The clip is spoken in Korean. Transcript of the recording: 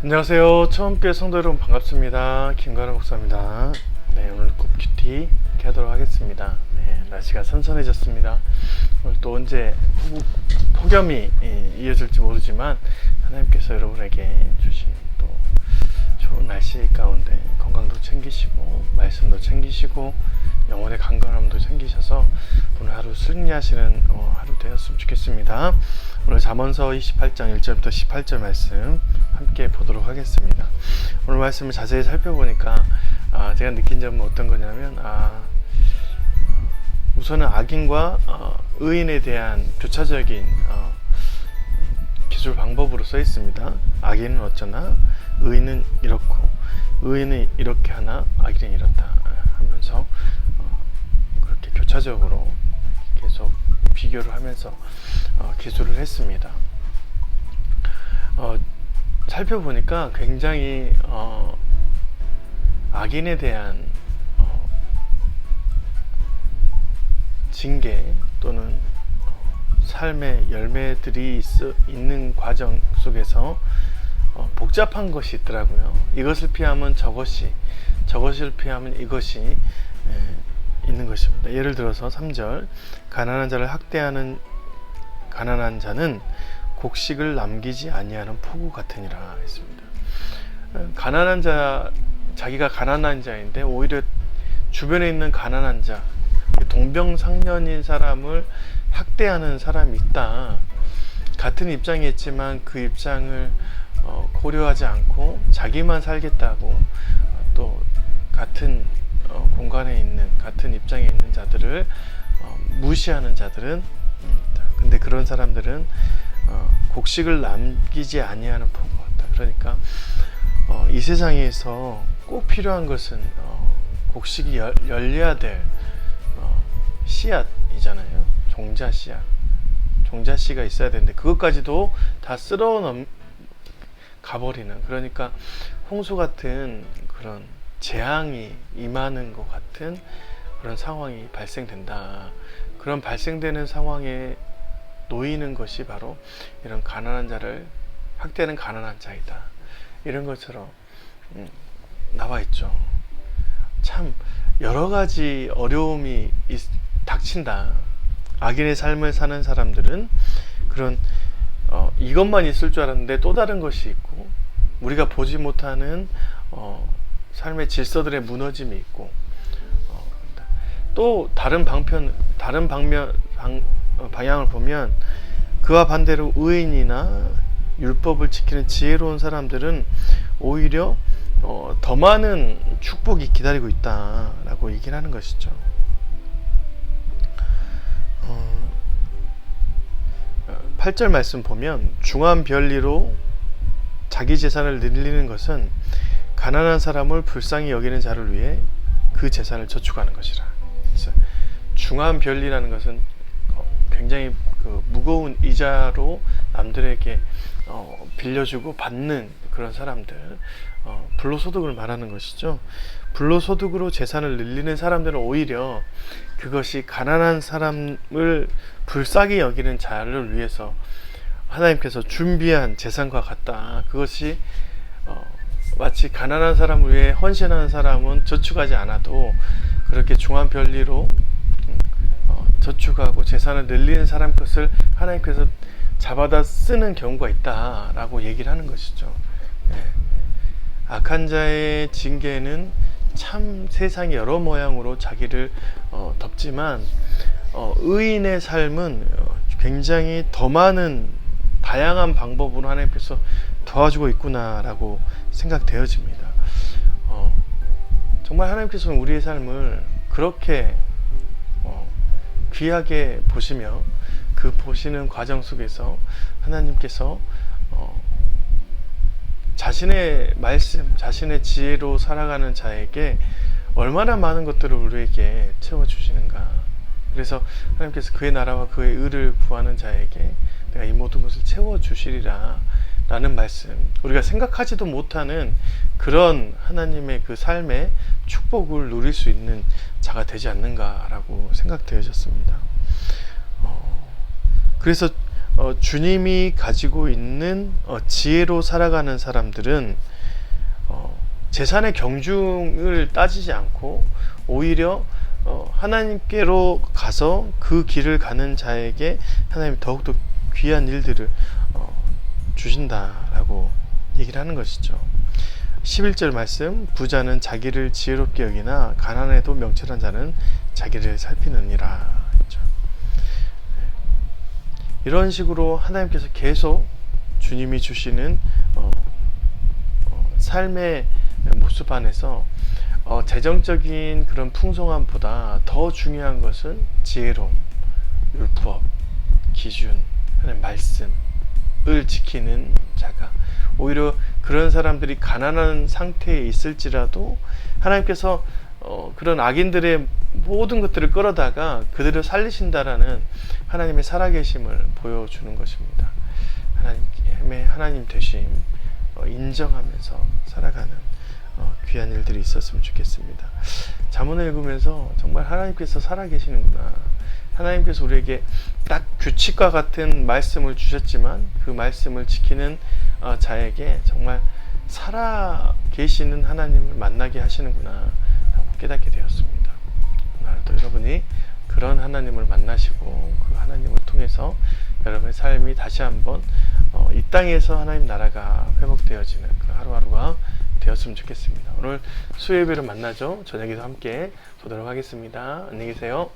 안녕하세요. 처음께 성도 여러분 반갑습니다. 김가람 목사입니다. 네, 오늘 굿큐티 이렇게 하도록 하겠습니다. 네, 날씨가 선선해졌습니다. 오늘 또 언제 폭염이 이어질지 모르지만 하나님께서 여러분에게 주신 또 좋은 날씨 가운데 건강도 챙기시고 말씀도 챙기시고 영혼의 강건함도 챙기셔서 오늘 하루 승리하시는 하루 되었으면 좋겠습니다. 오늘 잠언서 28장 1절부터 18절 말씀 함께 보도록 하겠습니다. 오늘 말씀을 자세히 살펴보니까 제가 느낀 점은 어떤 거냐면 우선은 악인과 의인에 대한 교차적인 기술 방법으로 써 있습니다. 악인은 어쩌나 의인은 이렇고 의인은 이렇게 하나 악인은 이렇다 하면서 그렇게 교차적으로 계속 비교를 하면서 기술을 했습니다. 살펴보니까 굉장히 악인에 대한 징계 또는 삶의 열매들이 있는 과정 속에서 복잡한 것이 있더라고요. 이것을 피하면 저것을 피하면 이것이 있는 것입니다. 예를 들어서 3절 가난한 자를 학대하는 가난한 자는 곡식을 남기지 아니하는 포구 같으니라 했습니다. 가난한 자, 자기가 가난한 자인데 오히려 주변에 있는 가난한 자, 동병상련인 사람을 학대하는 사람이 있다. 같은 입장이었지만 그 입장을 고려하지 않고 자기만 살겠다고 또 같은 공간에 있는 같은 입장에 있는 자들을 무시하는 자들은 근데 그런 사람들은 곡식을 남기지 아니하는 포구 같다. 그러니까 이 세상에서 꼭 필요한 것은 곡식이 열려야 될 씨앗이잖아요. 종자 씨앗, 종자 씨가 있어야 되는데 그것까지도 다 쓸어 가버리는, 그러니까 홍수 같은 그런 재앙이 임하는 것 같은 그런 상황이 발생된다. 그런 발생되는 상황에 놓이는 것이 바로 이런 가난한 자를 학대하는 가난한 자이다. 이런 것처럼 나와 있죠. 참 여러 가지 어려움이 닥친다. 악인의 삶을 사는 사람들은 그런 이것만 있을 줄 알았는데 또 다른 것이 있고 우리가 보지 못하는 삶의 질서들의 무너짐이 있고 또 다른 방향을 보면 그와 반대로 의인이나 율법을 지키는 지혜로운 사람들은 오히려 더 많은 축복이 기다리고 있다라고 얘기를 하는 것이죠. 8절 말씀 보면 중한 별리로 자기 재산을 늘리는 것은 가난한 사람을 불쌍히 여기는 자를 위해 그 재산을 저축하는 것이라. 그래서 중한 별리라는 것은 굉장히 무거운 이자로 남들에게 빌려주고 받는 그런 사람들, 불로소득을 말하는 것이죠. 불로소득으로 재산을 늘리는 사람들은 오히려 그것이 가난한 사람을 불쌍히 여기는 자를 위해서 하나님께서 준비한 재산과 같다. 그것이 마치 가난한 사람을 위해 헌신하는 사람은 저축하지 않아도 그렇게 중한 별리로 저축하고 재산을 늘리는 사람 것을 하나님께서 잡아다 쓰는 경우가 있다라고 얘기를 하는 것이죠. 악한 자의 징계는 참 세상이 여러 모양으로 자기를 덮지만 의인의 삶은 굉장히 더 많은 다양한 방법으로 하나님께서 도와주고 있구나라고 생각되어집니다. 정말 하나님께서는 우리의 삶을 그렇게 귀하게 보시며 그 보시는 과정 속에서 하나님께서 자신의 말씀, 자신의 지혜로 살아가는 자에게 얼마나 많은 것들을 우리에게 채워주시는가. 그래서 하나님께서 그의 나라와 그의 의를 구하는 자에게 내가 이 모든 것을 채워주시리라 라는 말씀, 우리가 생각하지도 못하는 그런 하나님의 그 삶의 축복을 누릴 수 있는 자가 되지 않는가 라고 생각되어졌습니다. 그래서 주님이 가지고 있는 지혜로 살아가는 사람들은 재산의 경중을 따지지 않고 오히려 하나님께로 가서 그 길을 가는 자에게 하나님이 더욱더 귀한 일들을 주신다라고 얘기를 하는 것이죠. 11절 말씀, 부자는 자기를 지혜롭게 여기나 가난해도 명철한 자는 자기를 살피느니라. 이런 식으로 하나님께서 계속 주님이 주시는 삶의 모습 안에서 재정적인 그런 풍성함보다 더 중요한 것은 지혜로움, 율법, 기준, 하나님의 말씀을 지키는 자가, 오히려 그런 사람들이 가난한 상태에 있을지라도 하나님께서 그런 악인들의 모든 것들을 끌어다가 그들을 살리신다라는 하나님의 살아계심을 보여주는 것입니다. 하나님 되심 인정하면서 살아가는 귀한 일들이 있었으면 좋겠습니다. 잠언을 읽으면서 정말 하나님께서 살아계시는구나, 하나님께서 우리에게 딱 규칙과 같은 말씀을 주셨지만 그 말씀을 지키는 자에게 정말 살아계시는 하나님을 만나게 하시는구나 라고 깨닫게 되었습니다. 오늘도 여러분이 그런 하나님을 만나시고 그 하나님을 통해서 여러분의 삶이 다시 한번 이 땅에서 하나님 나라가 회복되어지는 그 하루하루가 되었으면 좋겠습니다. 오늘 수요예배로 만나죠. 저녁에도 함께 보도록 하겠습니다. 안녕히 계세요.